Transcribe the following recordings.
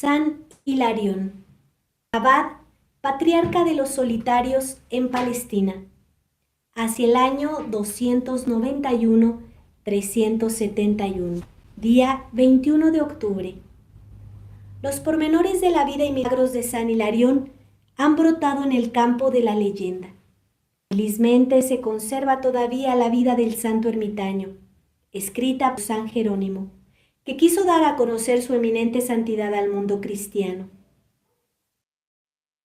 San Hilarión, abad, patriarca de los solitarios en Palestina, hacia el año 291-371, día 21 de octubre. Los pormenores de la vida y milagros de San Hilarión han brotado en el campo de la leyenda. Felizmente se conserva todavía la vida del santo ermitaño, escrita por San Jerónimo, que quiso dar a conocer su eminente santidad al mundo cristiano.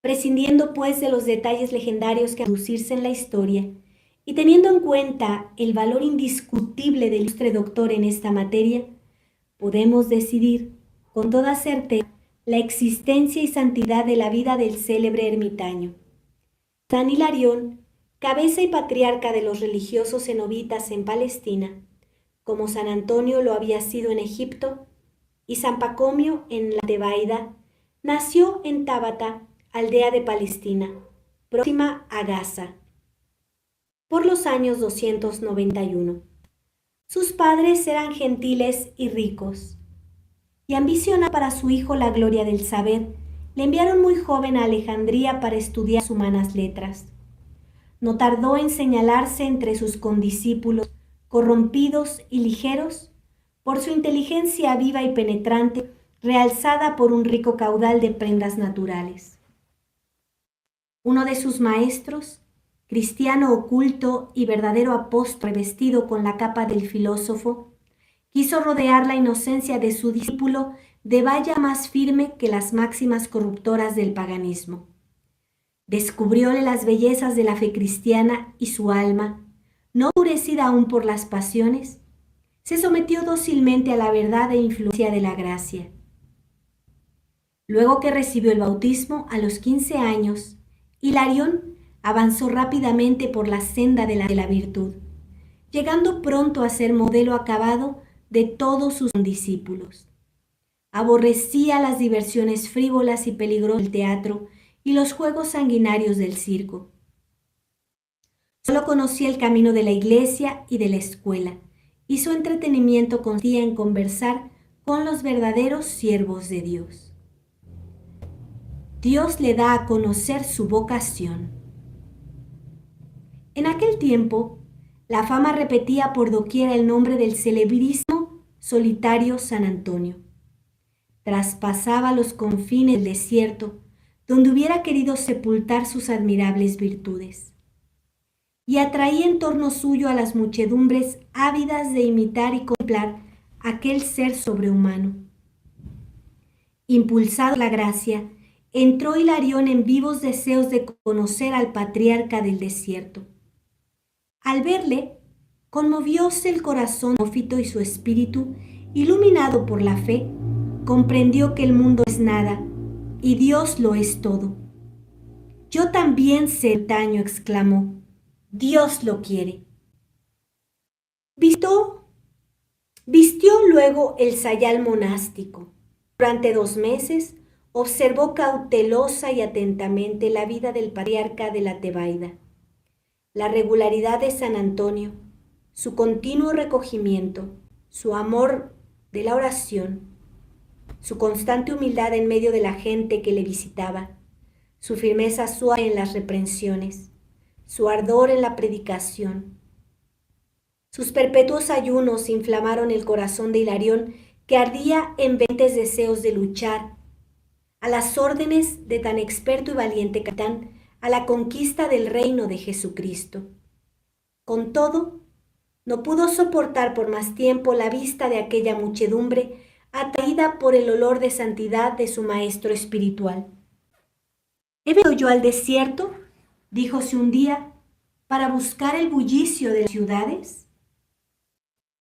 Prescindiendo pues de los detalles legendarios que producirse en la historia y teniendo en cuenta el valor indiscutible del ilustre doctor en esta materia, podemos decidir con toda certeza la existencia y santidad de la vida del célebre ermitaño. San Hilarión, cabeza y patriarca de los religiosos cenobitas en Palestina, como San Antonio lo había sido en Egipto, y San Pacomio en la Tebaida, nació en Tábata, aldea de Palestina, próxima a Gaza, por los años 291. Sus padres eran gentiles y ricos, y ambicionando para su hijo la gloria del saber, le enviaron muy joven a Alejandría para estudiar las humanas letras. No tardó en señalarse entre sus condiscípulos, corrompidos y ligeros, por su inteligencia viva y penetrante, realzada por un rico caudal de prendas naturales. Uno de sus maestros, cristiano oculto y verdadero apóstol revestido con la capa del filósofo, quiso rodear la inocencia de su discípulo de valla más firme que las máximas corruptoras del paganismo. Descubrióle las bellezas de la fe cristiana y su alma, no endurecida aún por las pasiones, se sometió dócilmente a la verdad e influencia de la gracia. Luego que recibió el bautismo a los 15 años, Hilarión avanzó rápidamente por la senda de la virtud, llegando pronto a ser modelo acabado de todos sus discípulos. Aborrecía las diversiones frívolas y peligrosas del teatro y los juegos sanguinarios del circo. Solo conocía el camino de la iglesia y de la escuela, y su entretenimiento consistía en conversar con los verdaderos siervos de Dios. Dios le da a conocer su vocación. En aquel tiempo, la fama repetía por doquier el nombre del celebrísimo solitario San Antonio. Traspasaba los confines del desierto, donde hubiera querido sepultar sus admirables virtudes, y atraía en torno suyo a las muchedumbres ávidas de imitar y contemplar aquel ser sobrehumano. Impulsado por la gracia, entró Hilarión en vivos deseos de conocer al patriarca del desierto. Al verle, conmovióse el corazón neófito y su espíritu, iluminado por la fe, comprendió que el mundo es nada y Dios lo es todo. Yo también sé ermitaño, exclamó. Dios lo quiere. Vistió luego el sayal monástico. Durante 2 meses observó cautelosa y atentamente la vida del patriarca de la Tebaida, la regularidad de San Antonio, su continuo recogimiento, su amor de la oración, su constante humildad en medio de la gente que le visitaba, su firmeza suave en las reprensiones, su ardor en la predicación. Sus perpetuos ayunos inflamaron el corazón de Hilarión, que ardía en vehemente deseos de luchar, a las órdenes de tan experto y valiente capitán, a la conquista del reino de Jesucristo. Con todo, no pudo soportar por más tiempo la vista de aquella muchedumbre atraída por el olor de santidad de su maestro espiritual. ¿He venido yo al desierto?, díjose un día, ¿para buscar el bullicio de las ciudades?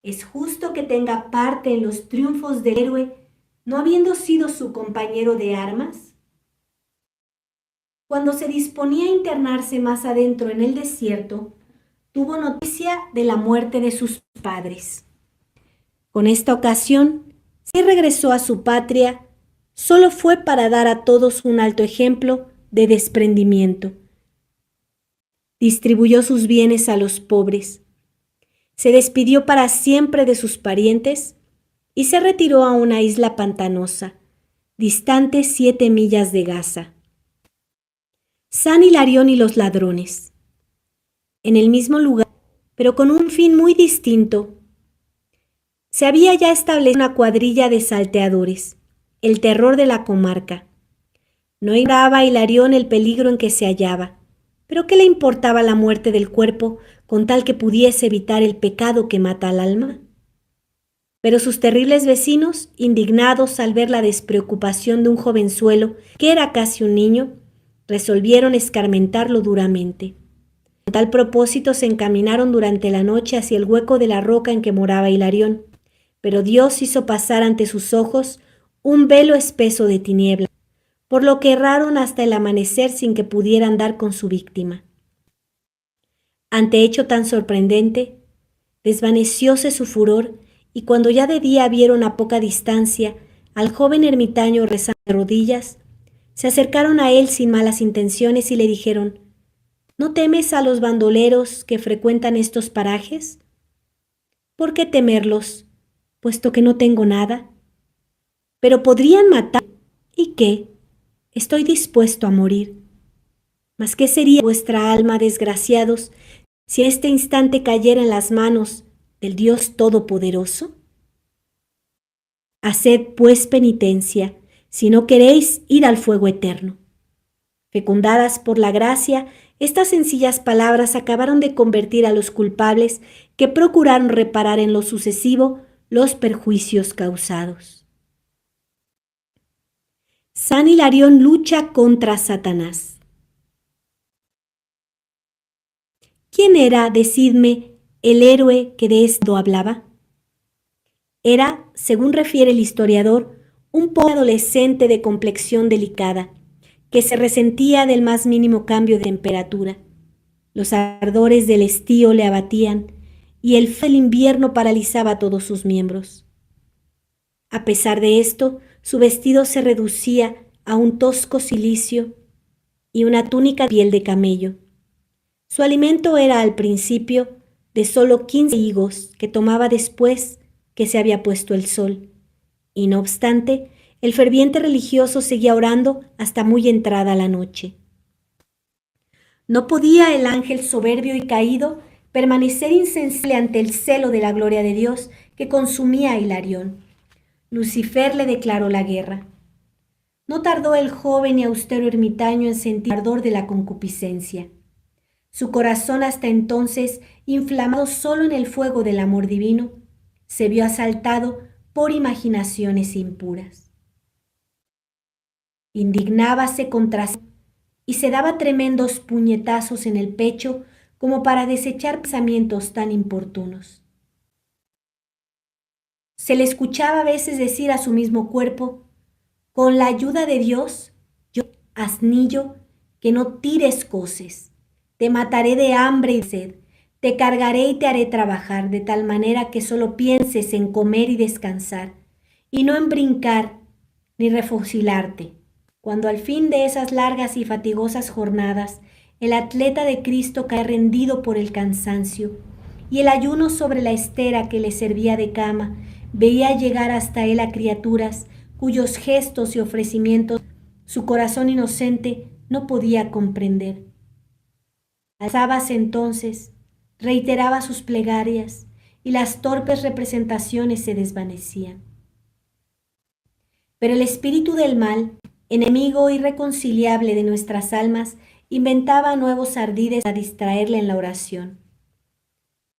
¿Es justo que tenga parte en los triunfos del héroe, no habiendo sido su compañero de armas? Cuando se disponía a internarse más adentro en el desierto, tuvo noticia de la muerte de sus padres. Con esta ocasión, si regresó a su patria, solo fue para dar a todos un alto ejemplo de desprendimiento. Distribuyó sus bienes a los pobres, se despidió para siempre de sus parientes y se retiró a una isla pantanosa, distante 7 millas de Gaza. San Hilarión y los ladrones. En el mismo lugar, pero con un fin muy distinto, se había ya establecido una cuadrilla de salteadores, el terror de la comarca. No ignoraba Hilarión el peligro en que se hallaba, pero ¿qué le importaba la muerte del cuerpo con tal que pudiese evitar el pecado que mata al alma? Pero sus terribles vecinos, indignados al ver la despreocupación de un jovenzuelo que era casi un niño, resolvieron escarmentarlo duramente. Con tal propósito se encaminaron durante la noche hacia el hueco de la roca en que moraba Hilarión, pero Dios hizo pasar ante sus ojos un velo espeso de tiniebla, por lo que erraron hasta el amanecer sin que pudieran dar con su víctima. Ante hecho tan sorprendente, desvanecióse su furor, y cuando ya de día vieron a poca distancia al joven ermitaño rezando de rodillas, se acercaron a él sin malas intenciones y le dijeron: ¿No temes a los bandoleros que frecuentan estos parajes? ¿Por qué temerlos, puesto que no tengo nada? Pero podrían matar. ¿Y qué? Estoy dispuesto a morir. Mas ¿qué sería vuestra alma, desgraciados, si este instante cayera en las manos del Dios Todopoderoso? Haced pues penitencia, si no queréis ir al fuego eterno. Fecundadas por la gracia, estas sencillas palabras acabaron de convertir a los culpables que procuraron reparar en lo sucesivo los perjuicios causados. San Hilarión lucha contra Satanás. ¿Quién era, decidme, el héroe que de esto hablaba? Era, según refiere el historiador, un pobre adolescente de complexión delicada, que se resentía del más mínimo cambio de temperatura. Los ardores del estío le abatían y el frío del invierno paralizaba todos sus miembros. A pesar de esto, su vestido se reducía a un tosco cilicio y una túnica de piel de camello. Su alimento era al principio de solo 15 higos que tomaba después que se había puesto el sol, y no obstante, el ferviente religioso seguía orando hasta muy entrada la noche. No podía el ángel soberbio y caído permanecer insensible ante el celo de la gloria de Dios que consumía a Hilarión. Lucifer le declaró la guerra. No tardó el joven y austero ermitaño en sentir el ardor de la concupiscencia. Su corazón, hasta entonces inflamado solo en el fuego del amor divino, se vio asaltado por imaginaciones impuras. Indignábase contra sí y se daba tremendos puñetazos en el pecho como para desechar pensamientos tan importunos. Se le escuchaba a veces decir a su mismo cuerpo: con la ayuda de Dios, yo, asnillo, que no tires coces, te mataré de hambre y de sed, te cargaré y te haré trabajar de tal manera que solo pienses en comer y descansar, y no en brincar ni refocilarte. Cuando al fin de esas largas y fatigosas jornadas el atleta de Cristo cae rendido por el cansancio, y el ayuno sobre la estera que le servía de cama veía llegar hasta él a criaturas cuyos gestos y ofrecimientos su corazón inocente no podía comprender. Alzábase entonces, reiteraba sus plegarias, y las torpes representaciones se desvanecían. Pero el espíritu del mal, enemigo irreconciliable de nuestras almas, inventaba nuevos ardides a distraerle en la oración.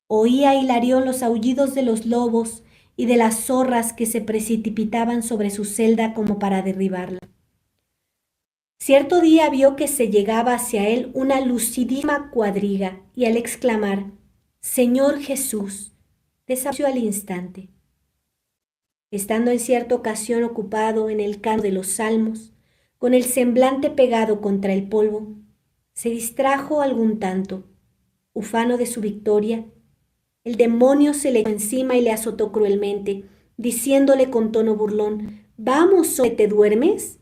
Oía Hilarión los aullidos de los lobos y de las zorras que se precipitaban sobre su celda como para derribarla. Cierto día vio que se llegaba hacia él una lucidísima cuadriga y al exclamar: «Señor Jesús», desapareció al instante. Estando en cierta ocasión ocupado en el canto de los salmos, con el semblante pegado contra el polvo, se distrajo algún tanto. Ufano de su victoria, el demonio se le echó encima y le azotó cruelmente, diciéndole con tono burlón: «Vamos, ¿te duermes?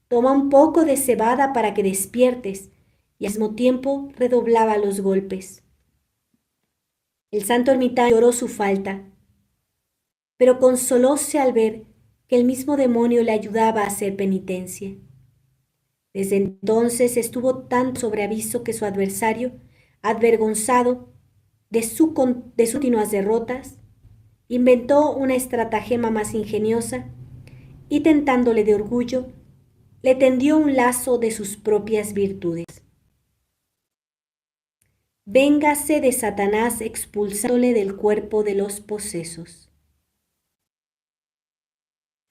Toma un poco de cebada para que despiertes», y al mismo tiempo redoblaba los golpes. El santo ermitaño lloró su falta, pero consolóse al ver que el mismo demonio le ayudaba a hacer penitencia. Desde entonces estuvo tan sobre aviso que su adversario, avergonzado de sus continuas derrotas, inventó una estratagema más ingeniosa y tentándole de orgullo, le tendió un lazo de sus propias virtudes. Véngase de Satanás expulsándole del cuerpo de los posesos.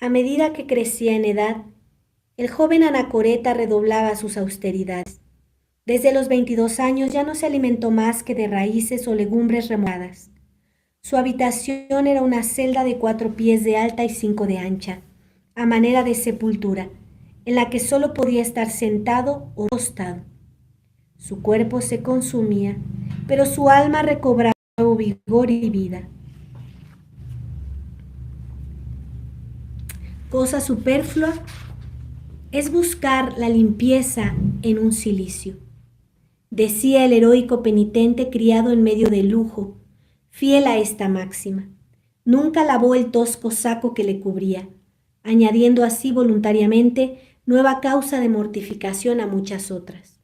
A medida que crecía en edad, el joven anacoreta redoblaba sus austeridades. Desde los 22 años ya no se alimentó más que de raíces o legumbres remojadas. Su habitación era una celda de 4 pies de alta y 5 de ancha, a manera de sepultura, en la que solo podía estar sentado o acostado. Su cuerpo se consumía, pero su alma recobraba nuevo vigor y vida. Cosa superflua es buscar la limpieza en un cilicio, decía el heroico penitente criado en medio del lujo, fiel a esta máxima. Nunca lavó el tosco saco que le cubría, añadiendo así voluntariamente nueva causa de mortificación a muchas otras.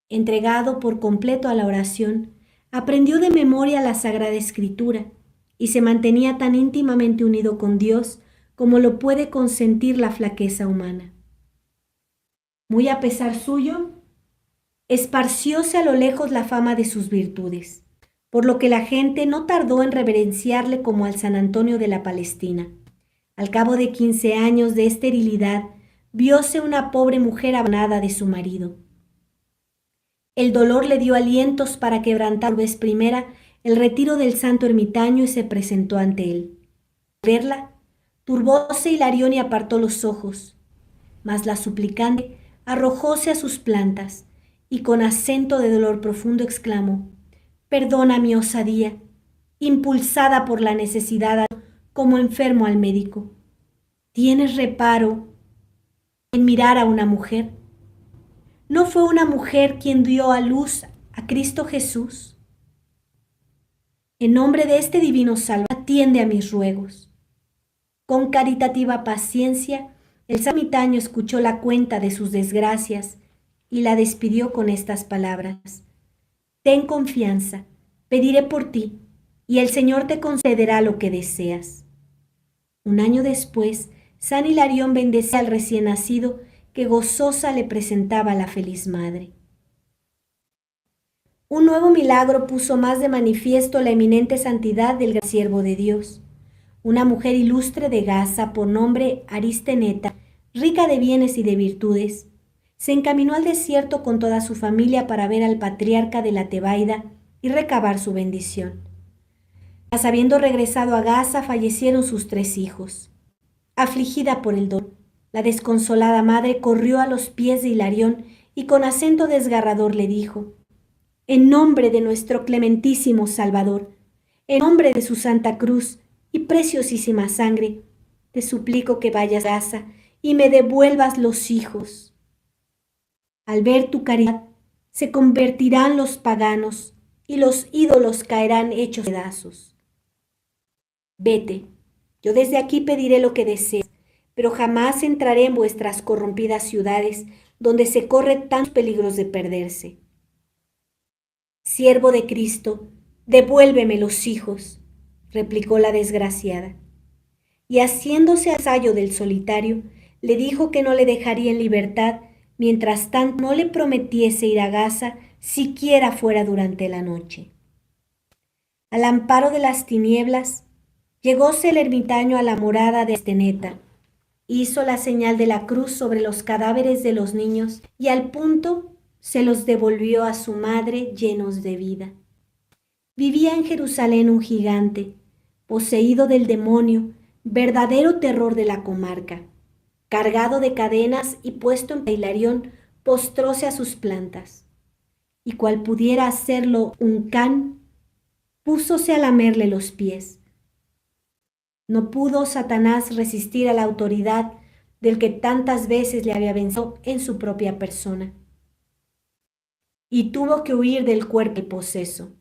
Entregado por completo a la oración, aprendió de memoria la Sagrada Escritura y se mantenía tan íntimamente unido con Dios como lo puede consentir la flaqueza humana. Muy a pesar suyo, esparcióse a lo lejos la fama de sus virtudes, por lo que la gente no tardó en reverenciarle como al San Antonio de la Palestina. Al cabo de 15 años de esterilidad, vióse una pobre mujer abandonada de su marido. El dolor le dio alientos para quebrantar por vez primera el retiro del santo ermitaño y se presentó ante él. Al verla, turbóse Hilarión y apartó los ojos, mas la suplicante arrojóse a sus plantas y con acento de dolor profundo exclamó: «Perdona mi osadía, impulsada por la necesidad como enfermo al médico. ¿Tienes reparo en mirar a una mujer? ¿No fue una mujer quien dio a luz a Cristo Jesús? En nombre de este divino Salvador, atiende a mis ruegos». Con caritativa paciencia, el ermitaño escuchó la cuenta de sus desgracias y la despidió con estas palabras: «Ten confianza, pediré por ti, y el Señor te concederá lo que deseas». Un año después, San Hilarión bendecía al recién nacido que gozosa le presentaba a la feliz madre. Un nuevo milagro puso más de manifiesto la eminente santidad del gran siervo de Dios. Una mujer ilustre de Gaza, por nombre Aristeneta, rica de bienes y de virtudes, se encaminó al desierto con toda su familia para ver al patriarca de la Tebaida y recabar su bendición. Mas habiendo regresado a Gaza, fallecieron sus 3 hijos. Afligida por el dolor, la desconsolada madre corrió a los pies de Hilarión y con acento desgarrador le dijo: «En nombre de nuestro clementísimo Salvador, en nombre de su Santa Cruz y preciosísima sangre, te suplico que vayas a Gaza y me devuelvas los hijos. Al ver tu caridad, se convertirán los paganos y los ídolos caerán hechos pedazos. Vete, yo desde aquí pediré lo que desees, pero jamás entraré en vuestras corrompidas ciudades donde se corre tantos peligros de perderse. Siervo de Cristo, devuélveme los hijos», replicó la desgraciada. Y haciéndose al sayo del solitario, le dijo que no le dejaría en libertad mientras tanto no le prometiese ir a Gaza siquiera fuera durante la noche. Al amparo de las tinieblas, llegóse el ermitaño a la morada de Aristeneta, hizo la señal de la cruz sobre los cadáveres de los niños y al punto se los devolvió a su madre llenos de vida. Vivía en Jerusalén un gigante, poseído del demonio, verdadero terror de la comarca. Cargado de cadenas y puesto en Hilarión, postróse a sus plantas. Y cual pudiera hacerlo un can, púsose a lamerle los pies. No pudo Satanás resistir a la autoridad del que tantas veces le había vencido en su propia persona. Y tuvo que huir del cuerpo poseso.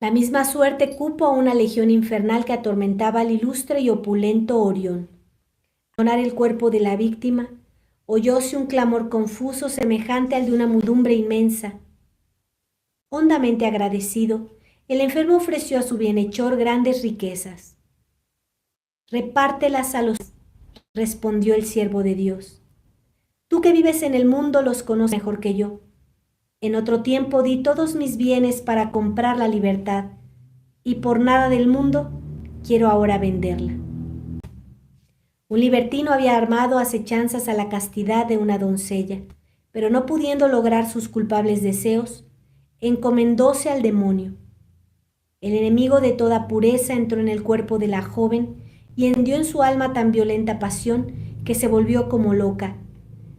La misma suerte cupo a una legión infernal que atormentaba al ilustre y opulento Orión. Al sonar el cuerpo de la víctima, oyóse un clamor confuso semejante al de una muchedumbre inmensa. Hondamente agradecido, el enfermo ofreció a su bienhechor grandes riquezas. Repártelas a los, respondió el siervo de Dios. Tú que vives en el mundo los conoces mejor que yo. En otro tiempo di todos mis bienes para comprar la libertad, y por nada del mundo quiero ahora venderla. Un libertino había armado acechanzas a la castidad de una doncella, pero no pudiendo lograr sus culpables deseos, encomendóse al demonio. El enemigo de toda pureza entró en el cuerpo de la joven y hendió en su alma tan violenta pasión que se volvió como loca.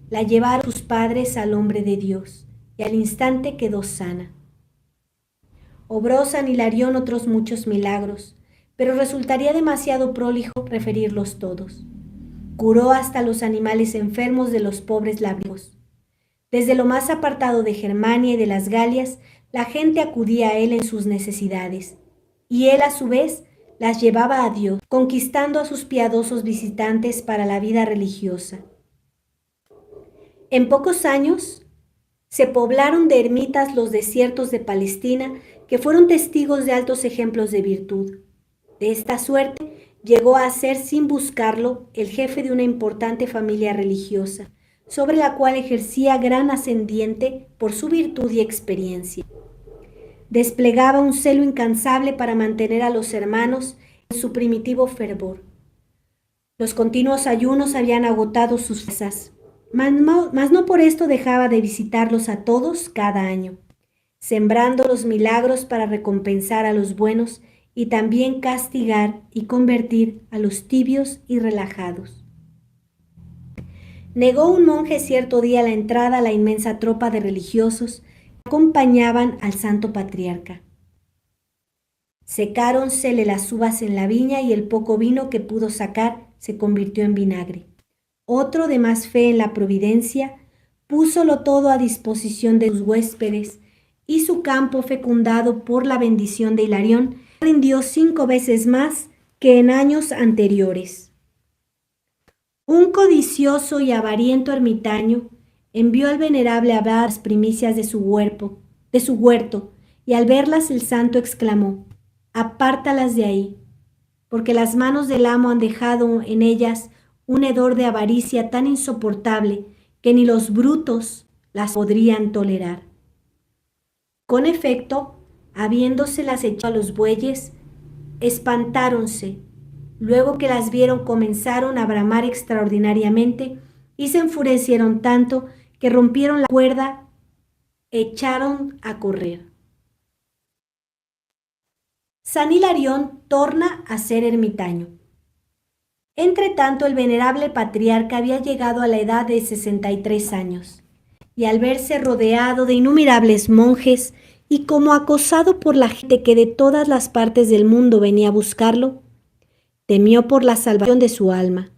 La llevaron sus padres al hombre de Dios y al instante quedó sana. Obró San Hilarión otros muchos milagros, pero resultaría demasiado prolijo referirlos todos. Curó hasta los animales enfermos de los pobres labriegos. Desde lo más apartado de Germania y de las Galias, la gente acudía a él en sus necesidades, y él a su vez las llevaba a Dios, conquistando a sus piadosos visitantes para la vida religiosa. En pocos años se poblaron de ermitas los desiertos de Palestina, que fueron testigos de altos ejemplos de virtud. De esta suerte llegó a ser, sin buscarlo, el jefe de una importante familia religiosa, sobre la cual ejercía gran ascendiente por su virtud y experiencia. Desplegaba un celo incansable para mantener a los hermanos en su primitivo fervor. Los continuos ayunos habían agotado sus fuerzas, mas no por esto dejaba de visitarlos a todos cada año, sembrando los milagros para recompensar a los buenos y también castigar y convertir a los tibios y relajados. Negó un monje cierto día la entrada a la inmensa tropa de religiosos que acompañaban al santo patriarca. Secáronsele las uvas en la viña y el poco vino que pudo sacar se convirtió en vinagre. Otro, de más fe en la providencia, púsolo todo a disposición de sus huéspedes, y su campo, fecundado por la bendición de Hilarión, rindió 5 veces más que en años anteriores. Un codicioso y avariento ermitaño envió al venerable abad las primicias de su huerto, y al verlas el santo exclamó: «Apártalas de ahí, porque las manos del amo han dejado en ellas un hedor de avaricia tan insoportable que ni los brutos las podrían tolerar». Con efecto, habiéndoselas echado a los bueyes, espantáronse. Luego que las vieron, comenzaron a bramar extraordinariamente y se enfurecieron tanto que rompieron la cuerda, echaron a correr. San Hilarión torna a ser ermitaño. Entretanto, el venerable patriarca había llegado a la edad de 63 años, y al verse rodeado de innumerables monjes y como acosado por la gente que de todas las partes del mundo venía a buscarlo, temió por la salvación de su alma.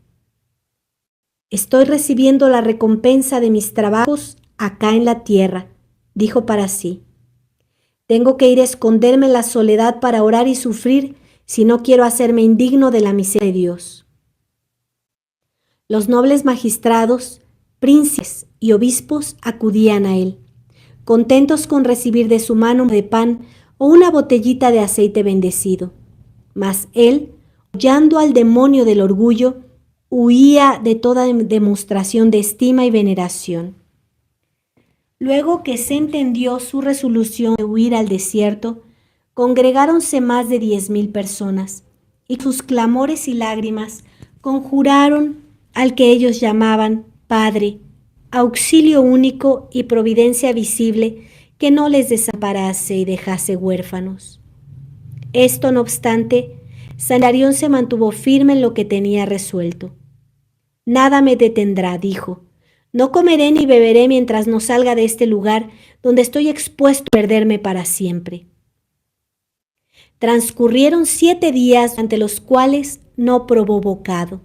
«Estoy recibiendo la recompensa de mis trabajos acá en la tierra», dijo para sí. «Tengo que ir a esconderme en la soledad para orar y sufrir si no quiero hacerme indigno de la misericordia de Dios». Los nobles magistrados, príncipes y obispos acudían a él, contentos con recibir de su mano de pan o una botellita de aceite bendecido. Mas él, hollando al demonio del orgullo, huía de toda demostración de estima y veneración. Luego que se entendió su resolución de huir al desierto, congregáronse más de 10,000 personas, y con sus clamores y lágrimas conjuraron al que ellos llamaban Padre, auxilio único y providencia visible, que no les desamparase y dejase huérfanos. Esto, no obstante, San Hilarión se mantuvo firme en lo que tenía resuelto. «Nada me detendrá», dijo. «No comeré ni beberé mientras no salga de este lugar donde estoy expuesto a perderme para siempre». Transcurrieron 7 días durante los cuales no probó bocado.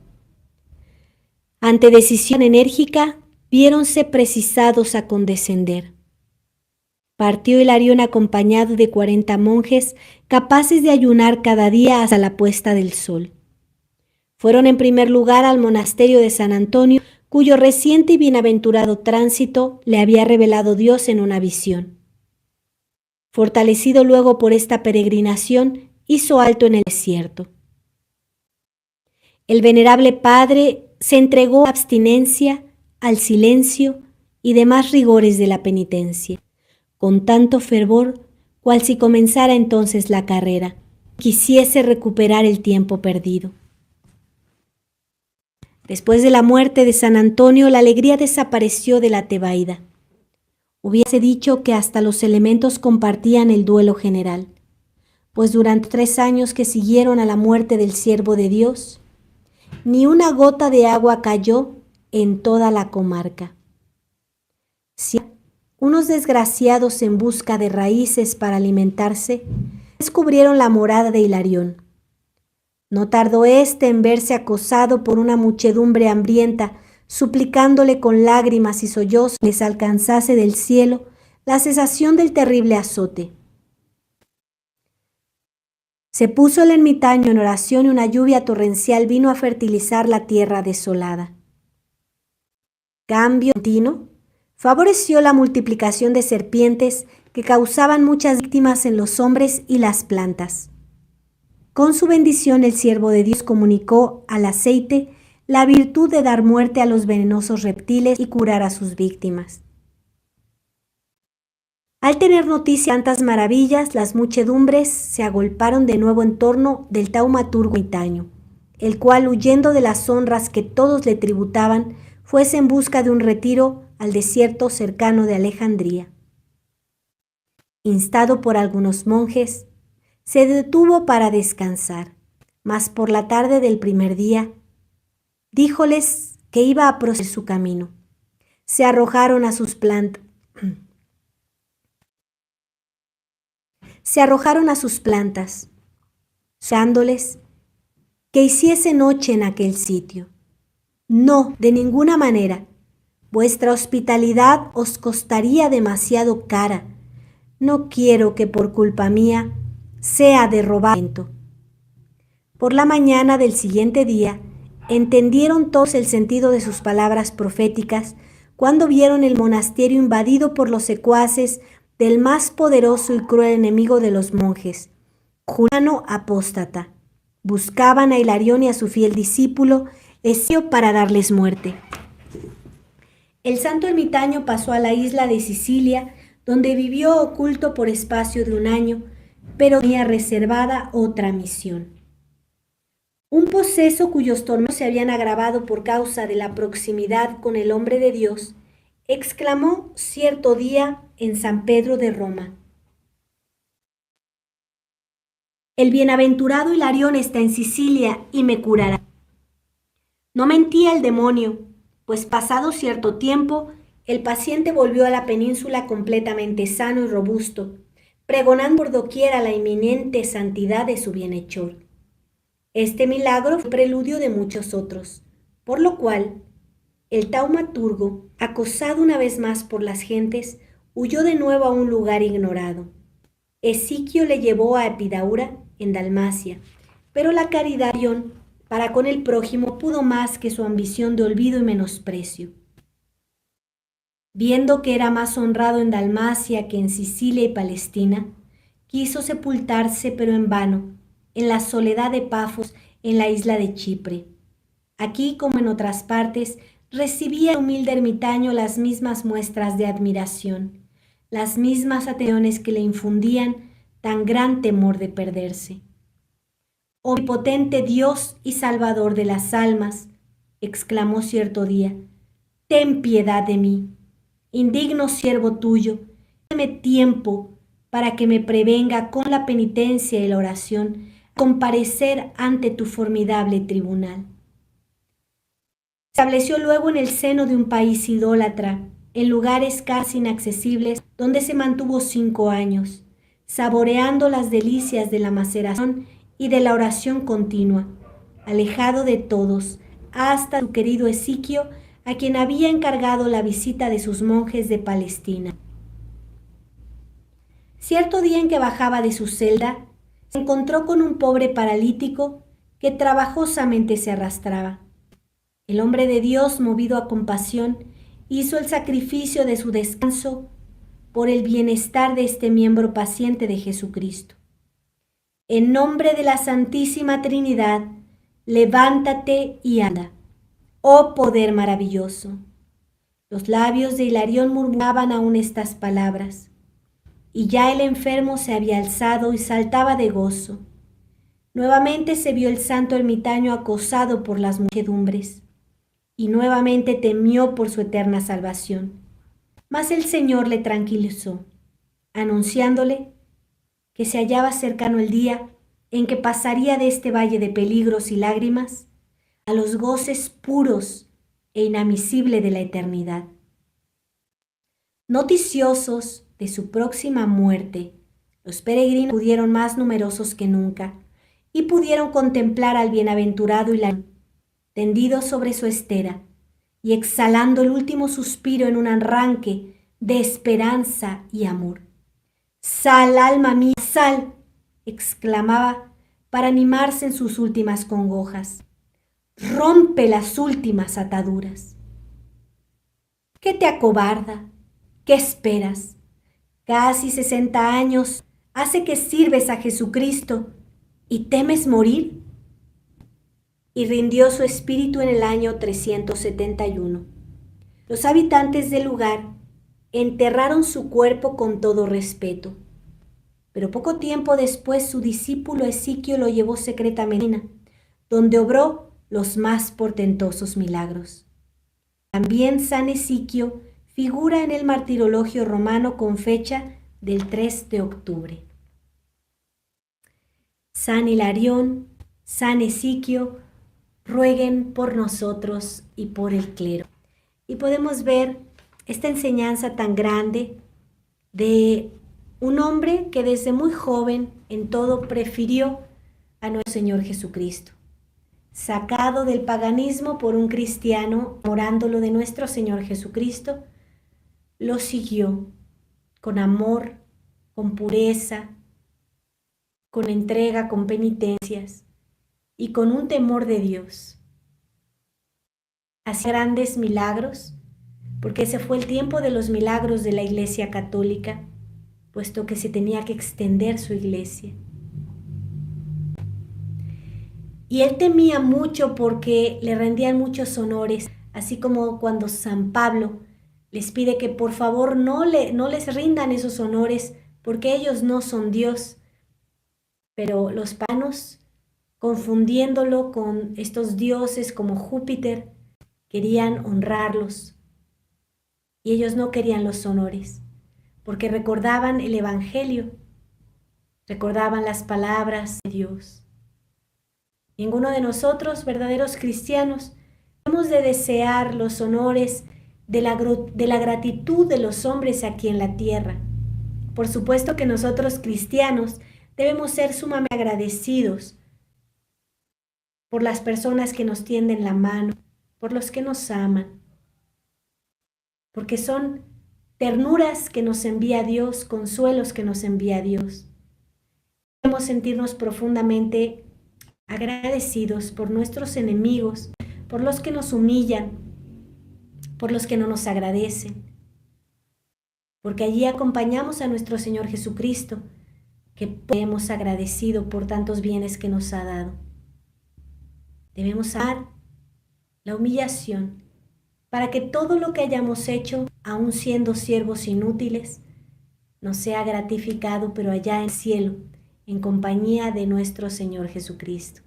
Ante decisión enérgica, viéronse precisados a condescender. Partió Hilarión acompañado de 40 monjes, capaces de ayunar cada día hasta la puesta del sol. Fueron en primer lugar al monasterio de San Antonio, cuyo reciente y bienaventurado tránsito le había revelado Dios en una visión. Fortalecido luego por esta peregrinación, hizo alto en el desierto. El venerable padre se entregó a la abstinencia, al silencio y demás rigores de la penitencia, con tanto fervor, cual si comenzara entonces la carrera, quisiese recuperar el tiempo perdido. Después de la muerte de San Antonio, la alegría desapareció de la Tebaida. Hubiese dicho que hasta los elementos compartían el duelo general, pues durante 3 años que siguieron a la muerte del siervo de Dios, ni una gota de agua cayó en toda la comarca. Si unos desgraciados en busca de raíces para alimentarse, descubrieron la morada de Hilarión. No tardó éste en verse acosado por una muchedumbre hambrienta, suplicándole con lágrimas y sollozos les alcanzase del cielo la cesación del terrible azote. Se puso el ermitaño en oración y una lluvia torrencial vino a fertilizar la tierra desolada. Cambio continuo favoreció la multiplicación de serpientes que causaban muchas víctimas en los hombres y las plantas. Con su bendición el siervo de Dios comunicó al aceite la virtud de dar muerte a los venenosos reptiles y curar a sus víctimas. Al tener noticia de tantas maravillas, las muchedumbres se agolparon de nuevo en torno del taumaturgo ermitaño, el cual, huyendo de las honras que todos le tributaban, fuese en busca de un retiro al desierto cercano de Alejandría. Instado por algunos monjes, se detuvo para descansar, mas por la tarde del primer día, díjoles que iba a proseguir su camino. Se arrojaron a sus plantas. Dándoles que hiciese noche en aquel sitio. No, de ninguna manera. Vuestra hospitalidad os costaría demasiado cara. No quiero que por culpa mía sea de robamiento. Por la mañana del siguiente día, entendieron todos el sentido de sus palabras proféticas cuando vieron el monasterio invadido por los secuaces del más poderoso y cruel enemigo de los monjes, Juliano Apóstata. Buscaban a Hilarión y a su fiel discípulo, Escio, para darles muerte. El santo ermitaño pasó a la isla de Sicilia, donde vivió oculto por espacio de 1 año, pero tenía reservada otra misión. Un poseso cuyos tormentos se habían agravado por causa de la proximidad con el hombre de Dios, exclamó cierto día en San Pedro de Roma: el bienaventurado Hilarión está en Sicilia y me curará. No mentía el demonio, pues pasado cierto tiempo, el paciente volvió a la península completamente sano y robusto, pregonando por doquiera la inminente santidad de su bienhechor. Este milagro fue preludio de muchos otros, por lo cual el taumaturgo, acosado una vez más por las gentes, huyó de nuevo a un lugar ignorado. Esiquio le llevó a Epidaura, en Dalmacia, pero la caridad para con el prójimo pudo más que su ambición de olvido y menosprecio. Viendo que era más honrado en Dalmacia que en Sicilia y Palestina, quiso sepultarse, pero en vano, en la soledad de Pafos, en la isla de Chipre. Aquí, como en otras partes, recibía el humilde ermitaño las mismas muestras de admiración, las mismas atenciones que le infundían tan gran temor de perderse. Omnipotente Dios y Salvador de las almas, exclamó cierto día, ten piedad de mí, indigno siervo tuyo, dame tiempo para que me prevenga con la penitencia y la oración a comparecer ante tu formidable tribunal. Se estableció luego en el seno de un país idólatra, en lugares casi inaccesibles, donde se mantuvo 5 años, saboreando las delicias de la maceración y de la oración continua, alejado de todos, hasta su querido Esiquio, a quien había encargado la visita de sus monjes de Palestina. Cierto día en que bajaba de su celda, se encontró con un pobre paralítico que trabajosamente se arrastraba. El hombre de Dios, movido a compasión, hizo el sacrificio de su descanso por el bienestar de este miembro paciente de Jesucristo. En nombre de la Santísima Trinidad, levántate y anda, oh poder maravilloso. Los labios de Hilarión murmuraban aún estas palabras, y ya el enfermo se había alzado y saltaba de gozo. Nuevamente se vio el santo ermitaño acosado por las muchedumbres, y nuevamente temió por su eterna salvación. Mas el Señor le tranquilizó, anunciándole que se hallaba cercano el día en que pasaría de este valle de peligros y lágrimas a los goces puros e inadmisibles de la eternidad. Noticiosos de su próxima muerte, los peregrinos acudieron más numerosos que nunca y pudieron contemplar al bienaventurado Hilarión tendido sobre su estera y exhalando el último suspiro en un arranque de esperanza y amor. «Sal, alma mía, sal», exclamaba para animarse en sus últimas congojas. «Rompe las últimas ataduras». ¿Qué te acobarda? ¿Qué esperas? Casi 60 años hace que sirves a Jesucristo y temes morir. Y rindió su espíritu en el año 371. Los habitantes del lugar enterraron su cuerpo con todo respeto, pero poco tiempo después su discípulo Esiquio lo llevó secretamente a Medina, donde obró los más portentosos milagros. También San Esiquio figura en el martirologio romano con fecha del 3 de octubre. San Hilarión, San Esiquio, rueguen por nosotros y por el clero. Y podemos ver esta enseñanza tan grande de un hombre que desde muy joven en todo prefirió a nuestro Señor Jesucristo. Sacado del paganismo por un cristiano, enamorándolo de nuestro Señor Jesucristo, lo siguió con amor, con pureza, con entrega, con penitencias y con un temor de Dios. Hacía grandes milagros, porque ese fue el tiempo de los milagros de la Iglesia Católica, puesto que se tenía que extender su iglesia. Y él temía mucho porque le rendían muchos honores, así como cuando San Pablo les pide que por favor no les rindan esos honores, porque ellos no son Dios. Pero los paganos, confundiéndolo con estos dioses como Júpiter, querían honrarlos. Y ellos no querían los honores, porque recordaban el Evangelio, recordaban las palabras de Dios. Ninguno de nosotros, verdaderos cristianos, hemos de desear los honores de la gratitud de los hombres aquí en la tierra. Por supuesto que nosotros cristianos debemos ser sumamente agradecidos por las personas que nos tienden la mano, por los que nos aman, porque son ternuras que nos envía Dios, consuelos que nos envía Dios. Debemos sentirnos profundamente agradecidos por nuestros enemigos, por los que nos humillan, por los que no nos agradecen, porque allí acompañamos a nuestro Señor Jesucristo, que hemos agradecido por tantos bienes que nos ha dado. Debemos amar la humillación para que todo lo que hayamos hecho, aun siendo siervos inútiles, nos sea gratificado, pero allá en el cielo, en compañía de nuestro Señor Jesucristo.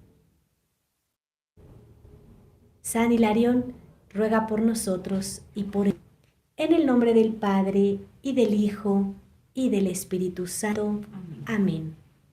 San Hilarión, ruega por nosotros y por él. En el nombre del Padre, y del Hijo, y del Espíritu Santo. Amén.